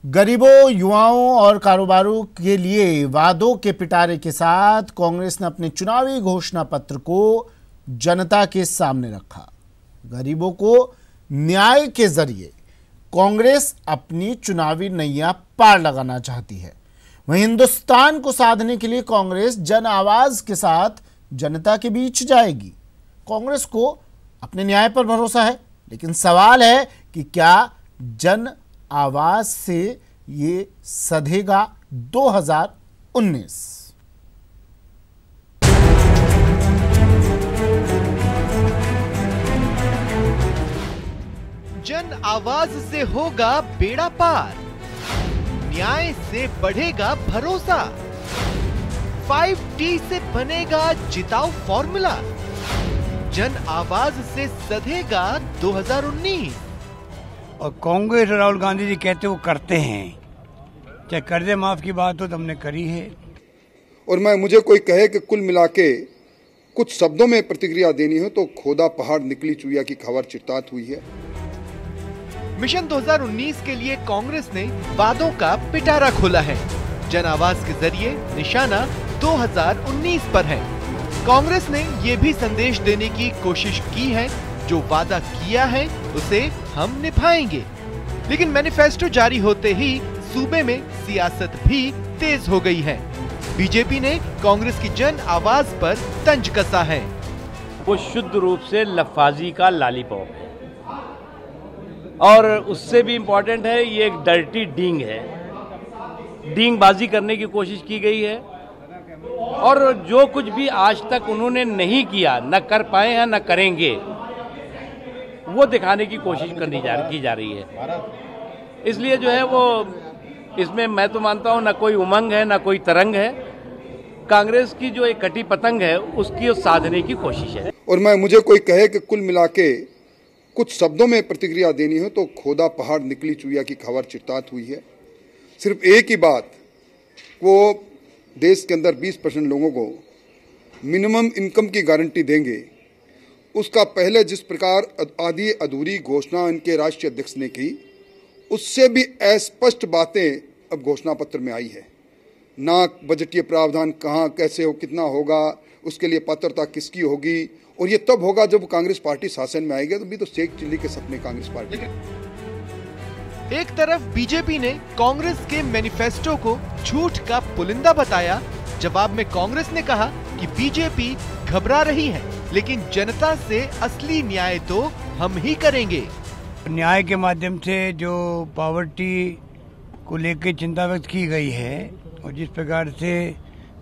गरीबों, युवाओं और कारोबारों के लिए वादों के पिटारे के साथ कांग्रेस ने अपने चुनावी घोषणा पत्र को जनता के सामने रखा। गरीबों को न्याय के जरिए कांग्रेस अपनी चुनावी नैया पार लगाना चाहती है। वहीं हिंदुस्तान को साधने के लिए कांग्रेस जन आवाज के साथ जनता के बीच जाएगी। कांग्रेस को अपने न्याय पर भरोसा है, लेकिन सवाल है कि क्या जन आवाज से ये सधेगा 2019? जन आवाज से होगा बेड़ा पार, न्याय से बढ़ेगा भरोसा, 5T से बनेगा जिताऊ फॉर्मूला, जन आवाज से सधेगा 2019। और कांग्रेस और राहुल गांधी जी कहते वो करते हैं, चाहे कर्जे माफ की बात हो तो हमने करी है। और मुझे कोई कहे कि कुल मिला के कुछ शब्दों में प्रतिक्रिया देनी हो तो खोदा पहाड़ निकली चुईया की खबर चिरतात हुई है। मिशन 2019 के लिए कांग्रेस ने वादों का पिटारा खोला है। जन आवाज के जरिए निशाना 2019 पर है। कांग्रेस ने ये भी संदेश देने की कोशिश की है, जो वादा किया है उसे हम निभाएंगे। लेकिन मैनिफेस्टो जारी होते ही सूबे में सियासत भी तेज हो गई है। बीजेपी ने कांग्रेस की जन आवाज पर तंज कसा है। वो शुद्ध रूप से लफाजी का लॉलीपॉप है और उससे भी इम्पोर्टेंट है, ये एक डर्टी डींग है। डींगबाजी करने की कोशिश की गई है और जो कुछ भी आज तक उन्होंने नहीं किया, न कर पाए हैं न करेंगे, वो दिखाने की कोशिश की जा रही है। इसलिए जो है वो इसमें मैं तो मानता हूं न कोई उमंग है न कोई तरंग है। कांग्रेस की जो एक कटी पतंग है उसकी साधने की कोशिश है। और मुझे कोई कहे कि कुल मिला के कुछ शब्दों में प्रतिक्रिया देनी हो तो खोदा पहाड़ निकली चुईया की खबर चिरतात हुई है। सिर्फ एक ही बात, वो देश के अंदर 20% लोगों को मिनिमम इनकम की गारंटी देंगे। उसका पहले जिस प्रकार आधी अधूरी घोषणा इनके राष्ट्रीय अध्यक्ष ने की, उससे भी अस्पष्ट बातें अब घोषणा पत्र में आई है। ना बजटीय प्रावधान कहाँ कैसे हो, कितना होगा, उसके लिए पात्रता किसकी होगी, और ये तब होगा जब कांग्रेस पार्टी शासन में आएगी। तो भी तो शेख चिल्ली के सपने कांग्रेस पार्टी। एक तरफ बीजेपी ने कांग्रेस के मैनिफेस्टो को झूठ का पुलिंदा बताया। जवाब में कांग्रेस ने कहा कि बीजेपी घबरा रही है, लेकिन जनता से असली न्याय तो हम ही करेंगे। न्याय के माध्यम से जो पॉवर्टी को लेकर चिंता व्यक्त की गई है और जिस प्रकार से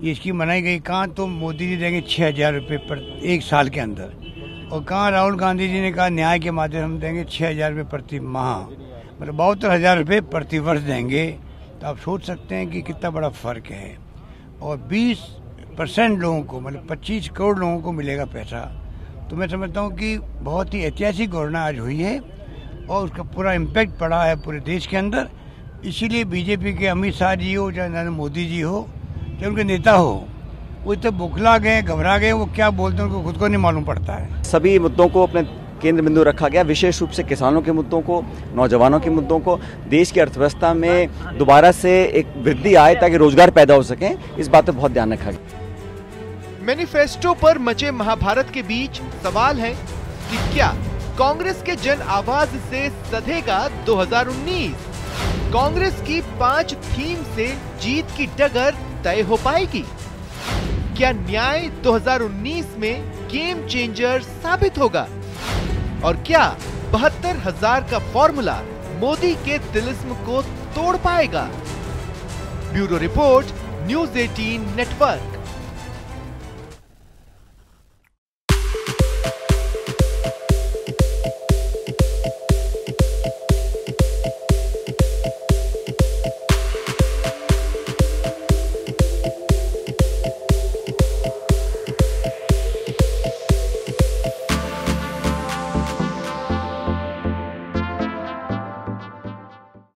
ये इसकी मनाई गई, कहाँ तो मोदी जी देंगे 6,000 रुपये पर एक साल के अंदर, और कहाँ राहुल गांधी जी ने कहा न्याय के माध्यम हम देंगे 6,000 रुपये प्रति माह, मतलब 72,000 रुपये प्रति वर्ष देंगे। तो आप सोच सकते हैं कि कितना बड़ा फर्क है। और 20% लोगों को, मतलब 25 करोड़ लोगों को मिलेगा पैसा। तो मैं समझता हूँ कि बहुत ही ऐतिहासिक घोषणा आज हुई है और उसका पूरा इम्पैक्ट पड़ा है पूरे देश के अंदर। इसीलिए बीजेपी के अमित शाह जी हो, चाहे नरेंद्र मोदी जी हो, चाहे उनके नेता हो, वो इतने बुखला गए, घबरा गए, वो क्या बोलते हैं उनको खुद को नहीं मालूम पड़ता है। सभी मुद्दों को अपने केंद्र बिंदु रखा गया, विशेष रूप से किसानों के मुद्दों को, नौजवानों के मुद्दों को, देश की अर्थव्यवस्था में दोबारा से एक वृद्धि आए ताकि रोजगार पैदा हो सके, इस बात पर बहुत ध्यान रखा गया। मैनिफेस्टो पर मचे महाभारत के बीच सवाल है कि क्या कांग्रेस के जन आवाज से सधेगा 2019? कांग्रेस की 5 थीम से जीत की डगर तय हो पाएगी? क्या न्याय 2019 में गेम चेंजर साबित होगा? और क्या 72,000 का फॉर्मूला मोदी के तिलिस्म को तोड़ पाएगा? Bureau report, news 18 network.